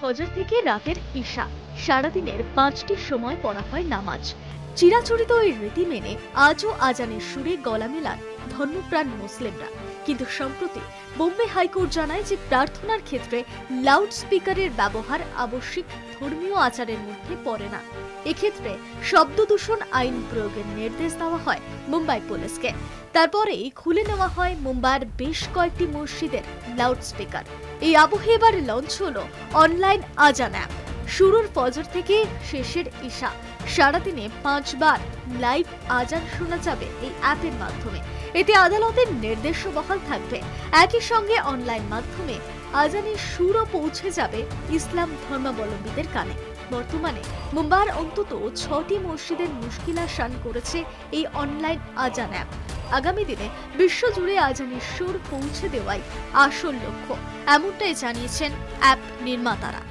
ফজর থেকে রাতের ঈশা সারাদিনের 5টি সময় পড়া হয় নামাজ। চিরাচরিত এই রীতি মেনে আজও আজানের সুরে গলা মেলান ধর্মপ্রাণ মুসলিমরা। কিন্তু সম্প্রতি বোম্বে হাইকোর্ট জানায় যে প্রার্থনার ক্ষেত্রে লাউড স্পিকারের ব্যবহার আবশ্যিক ধর্মীয় আচারের মধ্যে পড়ে না। এক্ষেত্রে শব্দ দূষণ আইন প্রয়োগের নির্দেশ দেওয়া হয় মুম্বাই পুলিশকে। তারপরেই খুলে নেওয়া হয় মুম্বাইয়ের বেশ কয়েকটি মসজিদের লাউড স্পিকার। এই আবহে এবার লঞ্চ হলো অনলাইন আজান অ্যাপ। শুরুর ফজর থেকে শেষের ঈশা সারাদিনে 5 বার লাইভ আজান শোনা যাবে এই অ্যাপের মাধ্যমে। এতে আদালতের নির্দেশও বহাল থাকবে। একই সঙ্গে অনলাইন মাধ্যমে আজানের সুরও পৌঁছে যাবে ইসলাম ধর্মাবলম্বীদের কানে। বর্তমানে মুম্বাইয়ের অন্তত 6টি মসজিদের মুশকিল আসান করেছে এই অনলাইন আজান অ্যাপ। আগামী দিনে বিশ্বজুড়ে আজানের সুর পৌঁছে দেওয়াই আসল লক্ষ্য, এমনটাই জানিয়েছেন অ্যাপ নির্মাতারা।